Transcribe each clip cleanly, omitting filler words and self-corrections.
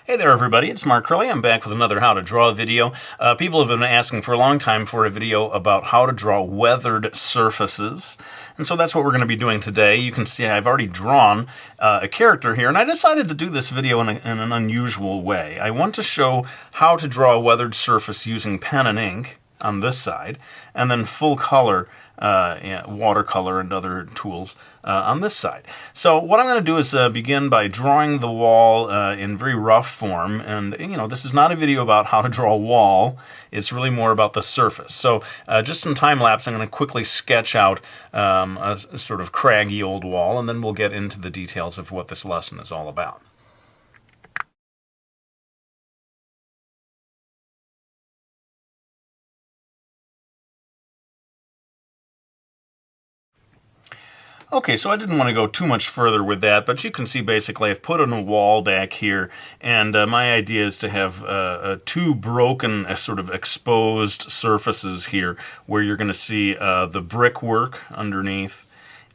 Hey there everybody, it's Mark Curley. I'm back with another How to Draw video. People have been asking for a long time for a video about how to draw weathered surfaces. And so that's what we're going to be doing today. You can see I've already drawn a character here, and I decided to do this video in an unusual way. I want to show how to draw a weathered surface using pen and ink on this side, and then full color watercolor and other tools on this side. So what I'm going to do is begin by drawing the wall in very rough form. And this is not a video about how to draw a wall. It's really more about the surface. So just in time lapse, I'm going to quickly sketch out a sort of craggy old wall, and then we'll get into the details of what this lesson is all about. Okay, so I didn't want to go too much further with that, but you can see basically I've put in a wall back here, and my idea is to have two broken, sort of exposed surfaces here, where you're going to see the brickwork underneath.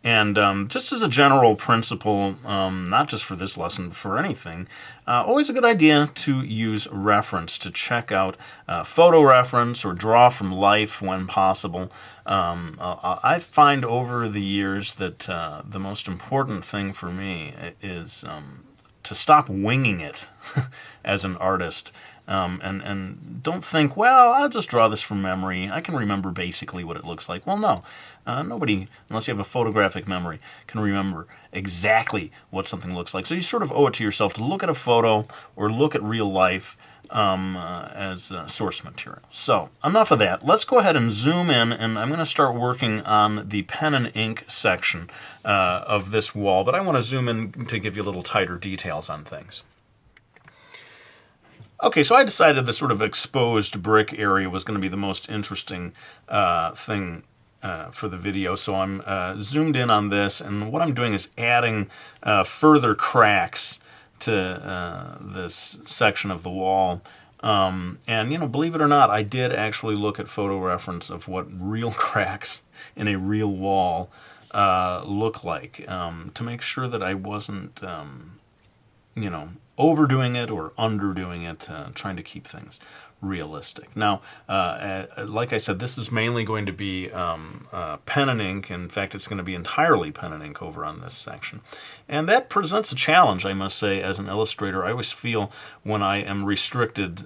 And just as a general principle, not just for this lesson, but for anything, always a good idea to use reference, to check out photo reference or draw from life when possible. I find over the years that the most important thing for me is to stop winging it as an artist. And don't think, well, I'll just draw this from memory. I can remember basically what it looks like. Well, no. Nobody, unless you have a photographic memory, can remember exactly what something looks like. So you sort of owe it to yourself to look at a photo or look at real life as source material. So enough of that. Let's go ahead and zoom in, and I'm going to start working on the pen and ink section of this wall. But I want to zoom in to give you a little tighter details on things. Okay, so I decided the sort of exposed brick area was going to be the most interesting thing for the video, so I'm zoomed in on this, and what I'm doing is adding further cracks to this section of the wall. And, believe it or not, I did actually look at photo reference of what real cracks in a real wall look like to make sure that I wasn't, overdoing it or underdoing it, trying to keep things realistic. Now, like I said, this is mainly going to be pen and ink. In fact, it's going to be entirely pen and ink over on this section. And that presents a challenge, I must say, as an illustrator. I always feel when I am restricted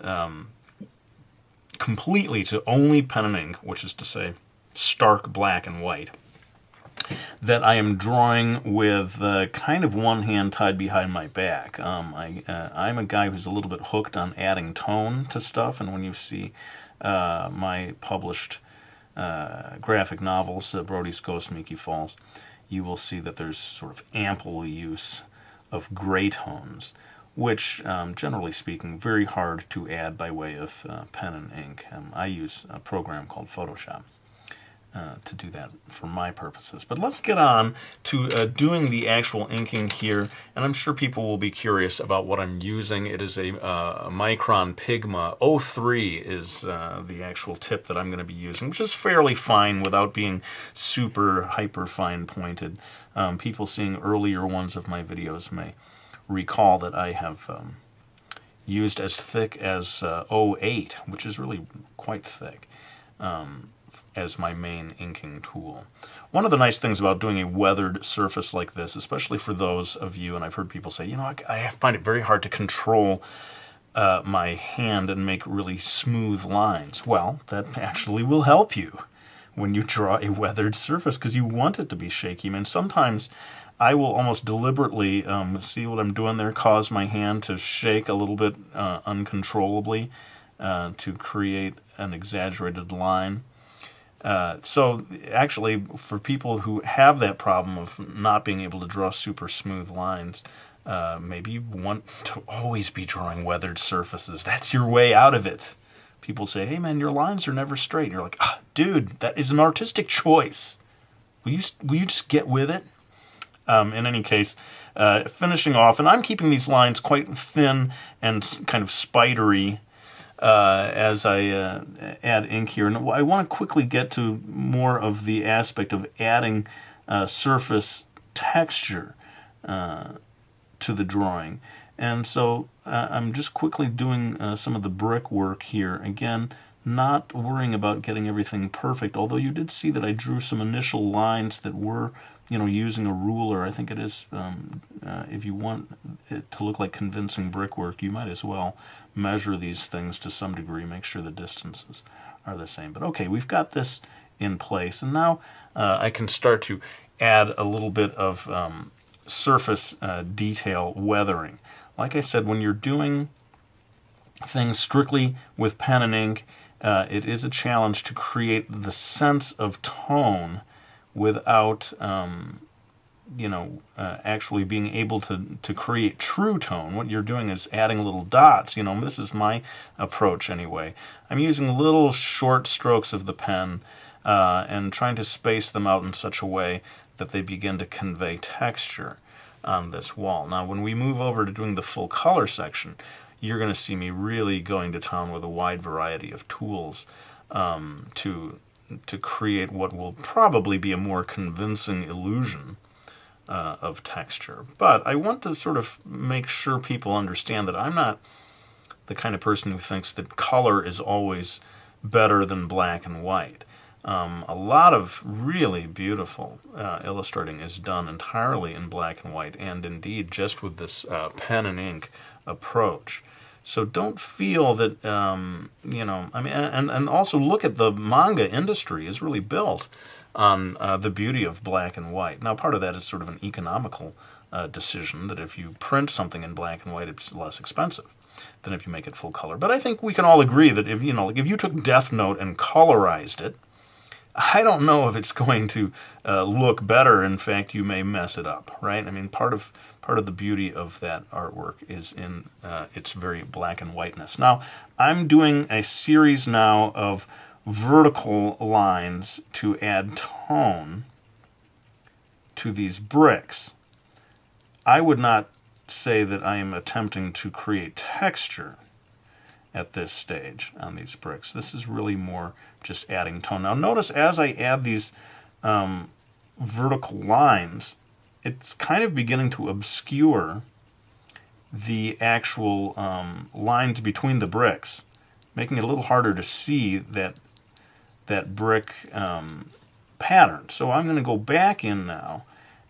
completely to only pen and ink, which is to say stark black and white, that I am drawing with kind of one hand tied behind my back. I'm a guy who's a little bit hooked on adding tone to stuff, and when you see my published graphic novels, Brody's Ghost, Mickey Falls, you will see that there's sort of ample use of gray tones, which, generally speaking, very hard to add by way of pen and ink. I use a program called Photoshop to do that for my purposes. But let's get on to doing the actual inking here, and I'm sure people will be curious about what I'm using. It is a Micron Pigma 03 is the actual tip that I'm going to be using, which is fairly fine without being super hyper fine pointed. People seeing earlier ones of my videos may recall that I have used as thick as 08, which is really quite thick, as my main inking tool. One of the nice things about doing a weathered surface like this, especially for those of you, and I've heard people say, I find it very hard to control my hand and make really smooth lines. Well, that actually will help you when you draw a weathered surface, because you want it to be shaky. I mean, sometimes I will almost deliberately see what I'm doing there, cause my hand to shake a little bit uncontrollably to create an exaggerated line. So actually, for people who have that problem of not being able to draw super smooth lines, maybe you want to always be drawing weathered surfaces. That's your way out of it. People say, hey man, your lines are never straight. And you're like, dude, that is an artistic choice. Will you just get with it? In any case, finishing off, and I'm keeping these lines quite thin and kind of spidery as I add ink here. And I want to quickly get to more of the aspect of adding surface texture to the drawing. And so I'm just quickly doing some of the brickwork here. Again, not worrying about getting everything perfect, although you did see that I drew some initial lines that were, using a ruler. I think it is, if you want it to look like convincing brickwork, you might as well measure these things to some degree, make sure the distances are the same. But okay, we've got this in place, and now I can start to add a little bit of surface detail weathering. Like I said, when you're doing things strictly with pen and ink, it is a challenge to create the sense of tone without, actually being able to create true tone. What you're doing is adding little dots. This is my approach anyway. I'm using little short strokes of the pen and trying to space them out in such a way that they begin to convey texture on this wall. Now, when we move over to doing the full color section, you're going to see me really going to town with a wide variety of tools to create what will probably be a more convincing illusion of texture. But I want to sort of make sure people understand that I'm not the kind of person who thinks that color is always better than black and white. A lot of really beautiful illustrating is done entirely in black and white, and indeed just with this pen and ink approach. So don't feel that, and also look at the manga industry is really built on the beauty of black and white. Now, part of that is sort of an economical decision, that if you print something in black and white, it's less expensive than if you make it full color. But I think we can all agree that if you took Death Note and colorized it, I don't know if it's going to look better. In fact, you may mess it up, right? I mean, part of the beauty of that artwork is in its very black and whiteness. Now, I'm doing a series now of vertical lines to add tone to these bricks. I would not say that I am attempting to create texture at this stage on these bricks. This is really more just adding tone. Now notice as I add these vertical lines, it's kind of beginning to obscure the actual lines between the bricks, making it a little harder to see that brick pattern. So I'm going to go back in now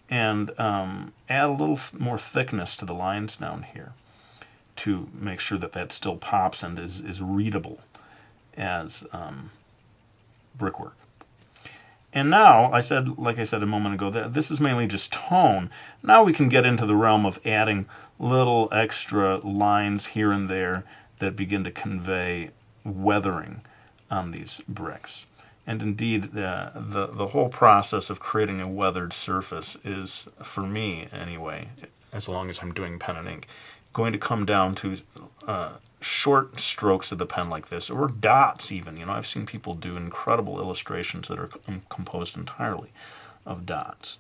and add a little more thickness to the lines down here to make sure that still pops and is readable as brickwork. And now, like I said a moment ago, that this is mainly just tone. Now we can get into the realm of adding little extra lines here and there that begin to convey weathering on these bricks. And indeed, the whole process of creating a weathered surface is, for me anyway, as long as I'm doing pen and ink, going to come down to short strokes of the pen like this, or dots even. I've seen people do incredible illustrations that are composed entirely of dots.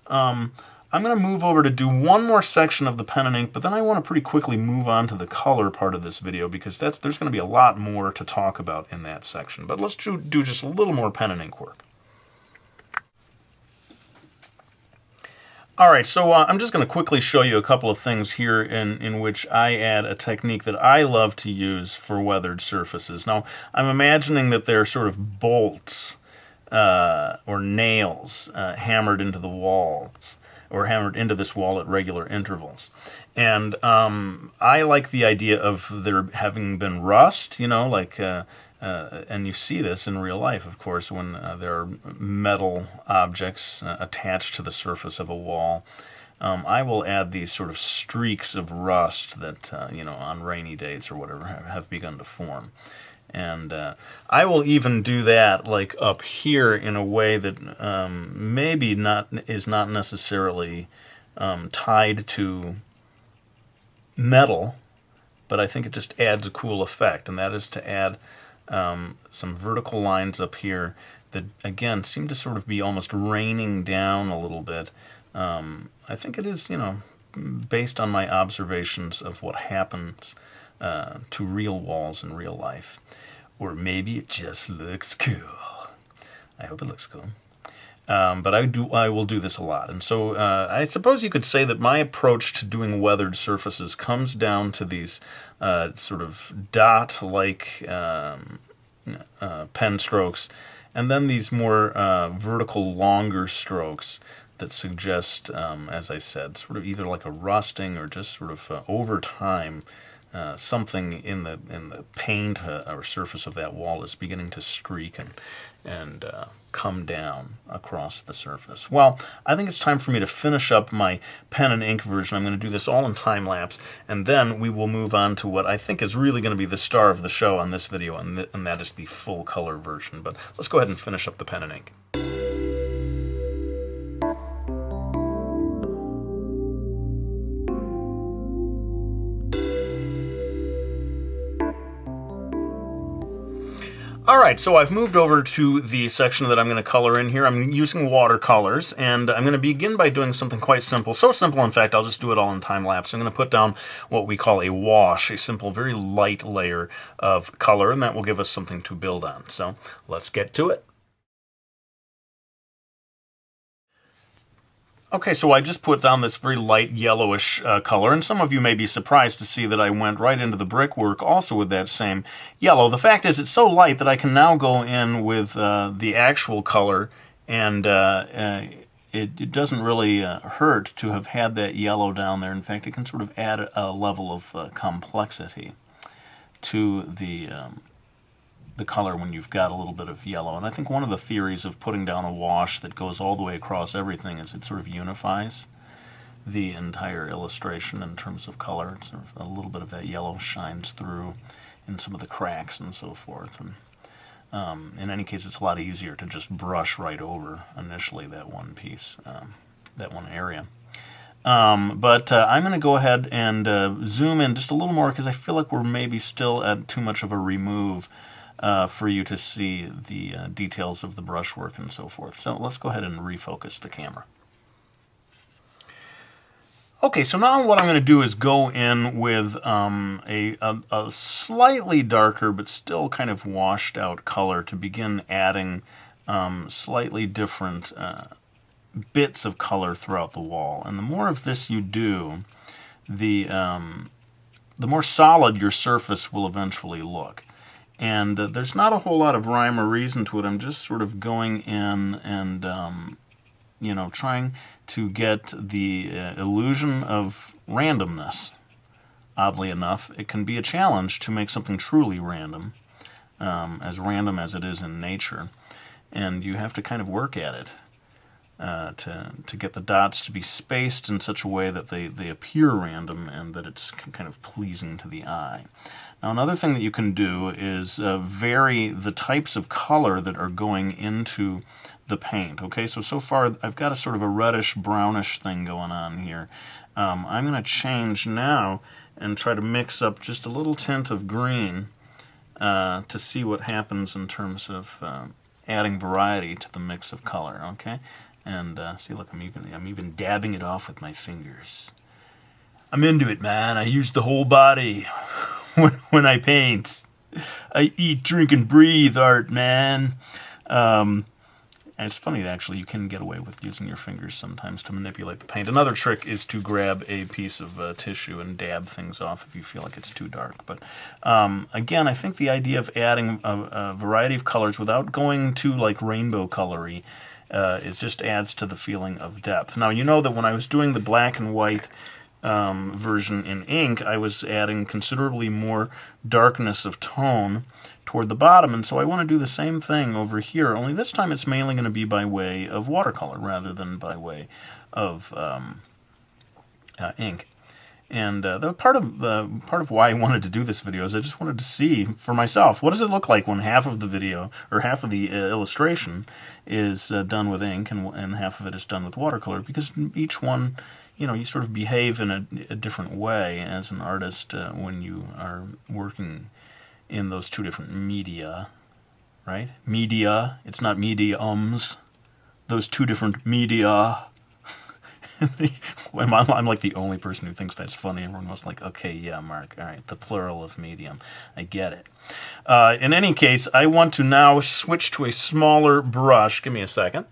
I'm going to move over to do one more section of the pen and ink, but then I want to pretty quickly move on to the color part of this video, because there's going to be a lot more to talk about in that section. But let's do just a little more pen and ink work. All right, so I'm just going to quickly show you a couple of things here in which I add a technique that I love to use for weathered surfaces. Now, I'm imagining that they're sort of bolts or nails hammered into the walls, or hammered into this wall at regular intervals. And I like the idea of there having been rust, and you see this in real life, of course, when there are metal objects attached to the surface of a wall. I will add these sort of streaks of rust that, on rainy days or whatever, have begun to form. And I will even do that, like up here, in a way that maybe is not necessarily tied to metal, but I think it just adds a cool effect, and that is to add some vertical lines up here that, again, seem to sort of be almost raining down a little bit. I think it is, based on my observations of what happens to real walls in real life. Or maybe it just looks cool. I hope it looks cool. But I will do this a lot. And so I suppose you could say that my approach to doing weathered surfaces comes down to these sort of dot-like pen strokes, and then these more vertical, longer strokes that suggest, as I said, sort of either like a rusting or just sort of over time, something in the paint or surface of that wall is beginning to streak and come down across the surface. Well, I think it's time for me to finish up my pen and ink version. I'm going to do this all in time lapse, and then we will move on to what I think is really going to be the star of the show on this video, and that is the full color version. But let's go ahead and finish up the pen and ink. All right, so I've moved over to the section that I'm going to color in here. I'm using watercolors, and I'm going to begin by doing something quite simple. So simple, in fact, I'll just do it all in time-lapse. I'm going to put down what we call a wash, a simple, very light layer of color, and that will give us something to build on. So let's get to it. Okay, so I just put down this very light yellowish color, and some of you may be surprised to see that I went right into the brickwork also with that same yellow. The fact is, it's so light that I can now go in with the actual color, and it doesn't really hurt to have had that yellow down there. In fact, it can sort of add a level of complexity to the color when you've got a little bit of yellow. And I think one of the theories of putting down a wash that goes all the way across everything is it sort of unifies the entire illustration in terms of color. It's sort of a little bit of that yellow shines through in some of the cracks and so forth. And in any case, it's a lot easier to just brush right over initially that one piece, that one area. But I'm going to go ahead and zoom in just a little more because I feel like we're maybe still at too much of a remove for you to see the details of the brushwork and so forth. So let's go ahead and refocus the camera. Okay, so now what I'm going to do is go in with a slightly darker but still kind of washed out color to begin adding slightly different bits of color throughout the wall. And the more of this you do, the more solid your surface will eventually look. And there's not a whole lot of rhyme or reason to it. I'm just sort of going in and, you know, trying to get the illusion of randomness. Oddly enough, it can be a challenge to make something truly random as it is in nature. And you have to kind of work at it to get the dots to be spaced in such a way that they appear random and that it's kind of pleasing to the eye. Now, another thing that you can do is vary the types of color that are going into the paint. Okay, so far I've got a sort of a reddish brownish thing going on here. I'm going to change now and try to mix up just a little tint of green to see what happens in terms of adding variety to the mix of color. Okay, and see, look, I'm even dabbing it off with my fingers. I'm into it, man. I use the whole body when I paint. I eat, drink, and breathe art, man. And it's funny that actually you can get away with using your fingers sometimes to manipulate the paint. Another trick is to grab a piece of tissue and dab things off if you feel like it's too dark. But again, I think the idea of adding a variety of colors without going too like rainbow colory is just adds to the feeling of depth. Now, you know that when I was doing the black and white version in ink, I was adding considerably more darkness of tone toward the bottom, and so I want to do the same thing over here, only this time it's mainly going to be by way of watercolor rather than by way of ink. And the part of why I wanted to do this video is I just wanted to see for myself, what does it look like when half of the video, or half of the illustration is done with ink and half of it is done with watercolor, because each one, you know, you sort of behave in a different way as an artist when you are working in those two different media, right? Media, it's not mediums. Those two different media. I'm like the only person who thinks that's funny. Everyone else like, okay, yeah, Mark, all right, the plural of medium. I get it. In any case, I want to now switch to a smaller brush. Give me a second.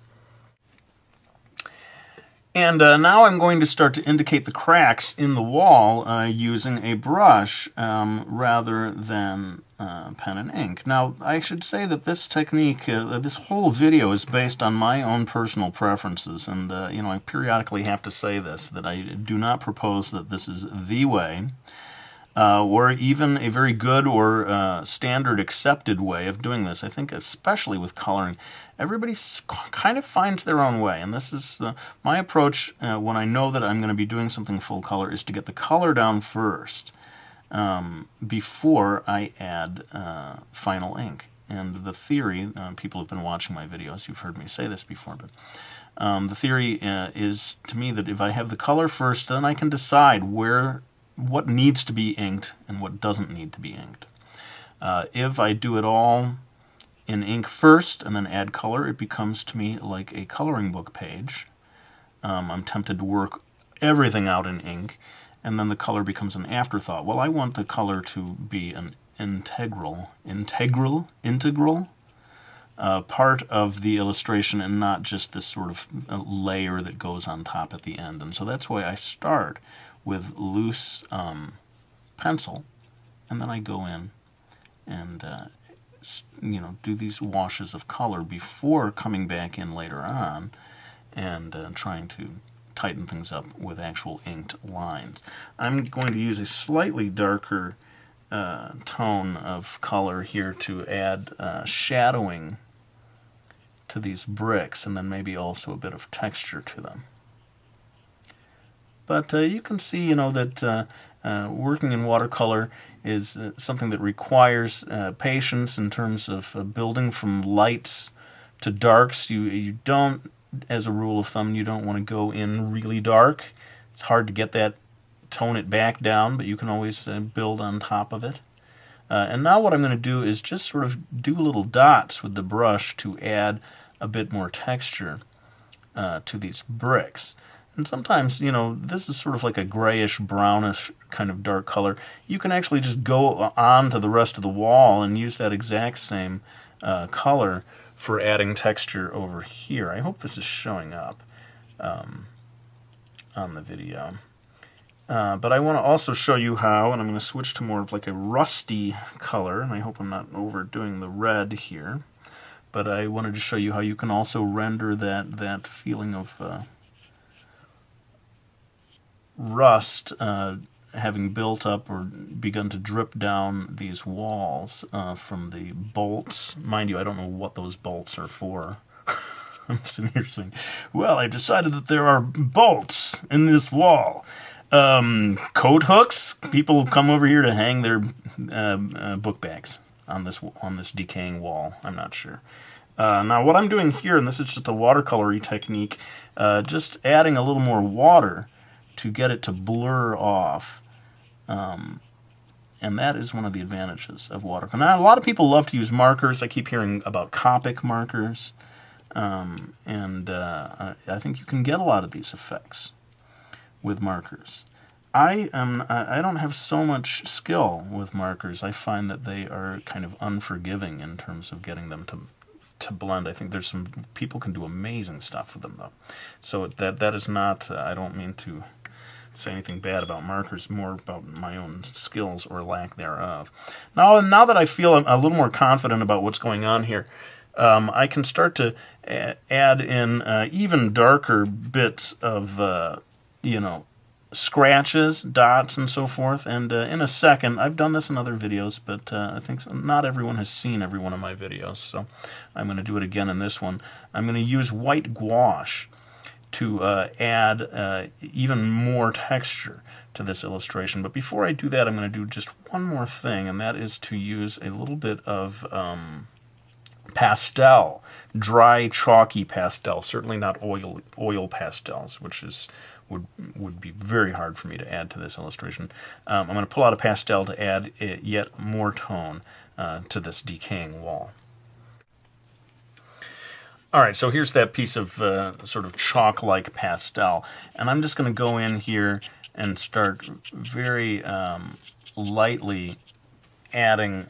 And now I'm going to start to indicate the cracks in the wall using a brush rather than pen and ink. Now, I should say that this technique, this whole video is based on my own personal preferences. And, you know, I periodically have to say this, that I do not propose that this is the way. Or even a very good or standard accepted way of doing this. I think especially with coloring, everybody kind of finds their own way. And this is my approach when I know that I'm going to be doing something full color, is to get the color down first before I add final ink. And the theory, people have been watching my videos, you've heard me say this before, but the theory is to me that if I have the color first, then I can decide what needs to be inked and what doesn't need to be inked. If I do it all in ink first and then add color, it becomes to me like a coloring book page. I'm tempted to work everything out in ink, and then the color becomes an afterthought. Well, I want the color to be an integral part of the illustration and not just this sort of layer that goes on top at the end. And so that's why I start with loose pencil, and then I go in and you know, do these washes of color before coming back in later on and trying to tighten things up with actual inked lines. I'm going to use a slightly darker tone of color here to add shadowing to these bricks, and then maybe also a bit of texture to them. But you can see, you know, that working in watercolor is something that requires patience in terms of building from lights to darks. You don't, as a rule of thumb, you don't want to go in really dark. It's hard to get that, tone it back down, but you can always build on top of it. And now what I'm going to do is just sort of do little dots with the brush to add a bit more texture to these bricks. And sometimes, you know, this is sort of like a grayish, brownish kind of dark color. You can actually just go on to the rest of the wall and use that exact same color for adding texture over here. I hope this is showing up on the video. But I want to also show you how, and I'm going to switch to more of like a rusty color, and I hope I'm not overdoing the red here. But I wanted to show you how you can also render that feeling of rust having built up or begun to drip down these walls from the bolts. Mind you, I don't know what those bolts are for. I'm sitting here saying, well, I decided that there are bolts in this wall. Coat hooks? People come over here to hang their book bags on this decaying wall. I'm not sure. Now what I'm doing here, and this is just a watercolory technique, just adding a little more water to get it to blur off. And that is one of the advantages of watercolor. Now, a lot of people love to use markers. I keep hearing about Copic markers. I think you can get a lot of these effects with markers. I don't have so much skill with markers. I find that they are kind of unforgiving in terms of getting them to blend. I think there's some people can do amazing stuff with them, though. So that is not, I don't mean to say anything bad about markers, more about my own skills or lack thereof. Now that I feel a little more confident about what's going on here, I can start to add in even darker bits of, you know, scratches, dots, and so forth. And in a second, I've done this in other videos, but I think not everyone has seen every one of my videos, so I'm going to do it again in this one. I'm going to use white gouache to add even more texture to this illustration. But before I do that, I'm going to do just one more thing, and that is to use a little bit of pastel, dry, chalky pastel, certainly not oil pastels, which would be very hard for me to add to this illustration. I'm going to pull out a pastel to add yet more tone to this decaying wall. Alright, so here's that piece of sort of chalk-like pastel, and I'm just going to go in here and start very lightly adding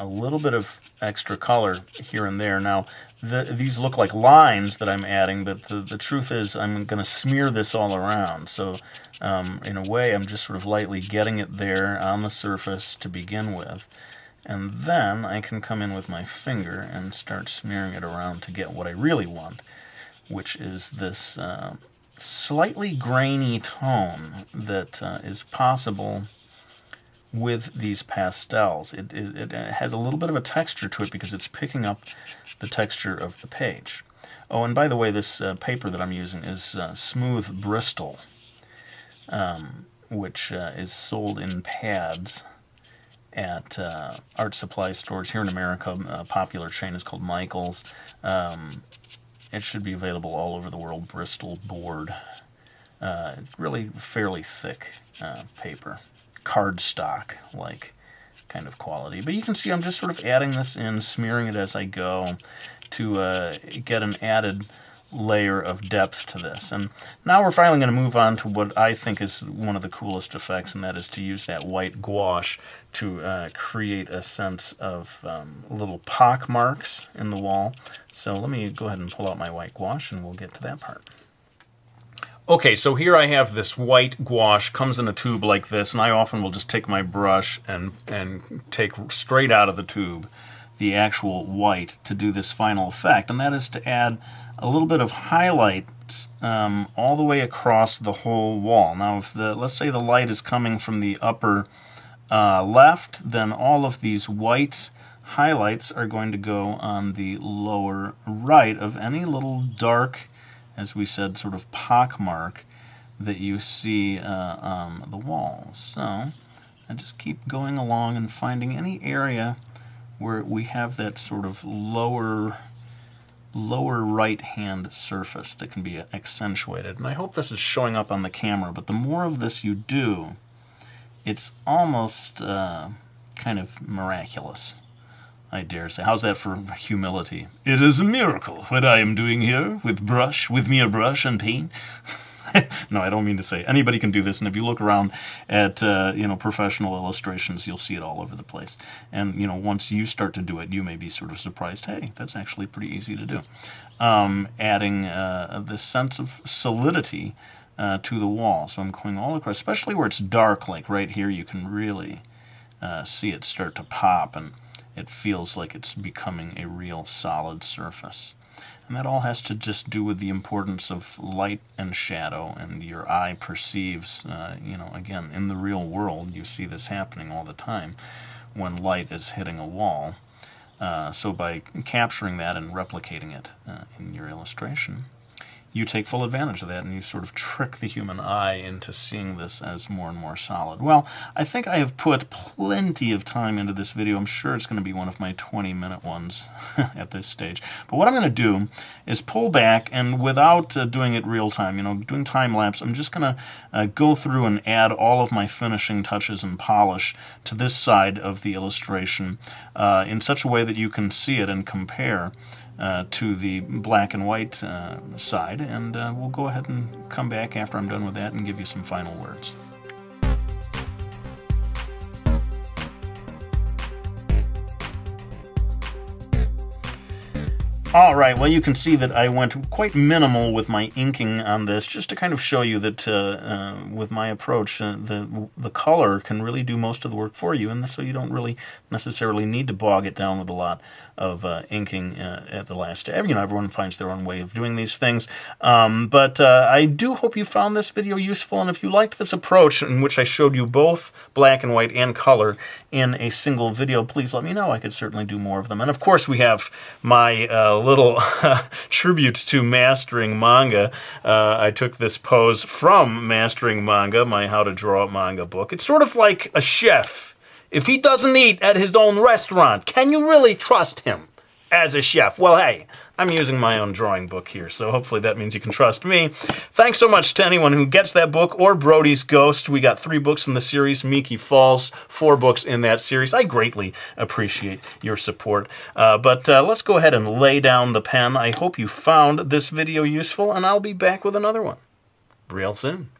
a little bit of extra color here and there. Now, these look like lines that I'm adding, but the truth is I'm going to smear this all around. So in a way, I'm just sort of lightly getting it there on the surface to begin with. And then I can come in with my finger and start smearing it around to get what I really want, which is this slightly grainy tone that is possible with these pastels. It has a little bit of a texture to it because it's picking up the texture of the page. Oh, and by the way, this paper that I'm using is Smooth Bristol, which is sold in pads at art supply stores here in America. A popular chain is called Michaels. It should be available all over the world. Bristol board. It's really fairly thick paper. Cardstock like kind of quality. But you can see I'm just sort of adding this in, smearing it as I go to get an added layer of depth to this. And now we're finally going to move on to what I think is one of the coolest effects, and that is to use that white gouache to create a sense of little pock marks in the wall. So let me go ahead and pull out my white gouache and we'll get to that part. Okay, so here I have this white gouache, comes in a tube like this, and I often will just take my brush and take straight out of the tube the actual white to do this final effect, and that is to add a little bit of highlights all the way across the whole wall. Now, if let's say the light is coming from the upper left, then all of these white highlights are going to go on the lower right of any little dark, as we said, sort of pockmark that you see on the walls. So I just keep going along and finding any area where we have that sort of lower right hand surface that can be accentuated. And I hope this is showing up on the camera, but the more of this you do, it's almost kind of miraculous, I dare say. How's that for humility? It is a miracle what I am doing here with mere brush and paint. No, I don't mean to say. Anybody can do this, and if you look around at professional illustrations, you'll see it all over the place. And once you start to do it, you may be sort of surprised. Hey, that's actually pretty easy to do. Adding this sense of solidity to the wall. So I'm going all across, especially where it's dark, like right here. You can really see it start to pop, and it feels like it's becoming a real solid surface. And that all has to just do with the importance of light and shadow, and your eye perceives, again, in the real world, you see this happening all the time when light is hitting a wall. So by capturing that and replicating it in your illustration, you take full advantage of that, and you sort of trick the human eye into seeing this as more and more solid. Well, I think I have put plenty of time into this video. I'm sure it's going to be one of my 20-minute ones at this stage. But what I'm going to do is pull back, and without doing it real time, doing time-lapse, I'm just going to go through and add all of my finishing touches and polish to this side of the illustration in such a way that you can see it and compare to the black and white side, and we'll go ahead and come back after I'm done with that and give you some final words. All right, well, you can see that I went quite minimal with my inking on this, just to kind of show you that with my approach, the color can really do most of the work for you, and so you don't really necessarily need to bog it down with a lot of inking at the last step. Everyone finds their own way of doing these things, but I do hope you found this video useful, and if you liked this approach in which I showed you both black and white and color in a single video, please let me know. I could certainly do more of them. And of course, we have my little tribute to Mastering Manga. I took this pose from Mastering Manga, my How to Draw Manga book. It's sort of like a chef. If he doesn't eat at his own restaurant, can you really trust him as a chef? Well, hey, I'm using my own drawing book here, so hopefully that means you can trust me. Thanks so much to anyone who gets that book or Brody's Ghost. We got 3 books in the series, Miki Falls, 4 books in that series. I greatly appreciate your support. But let's go ahead and lay down the pen. I hope you found this video useful, and I'll be back with another one real soon.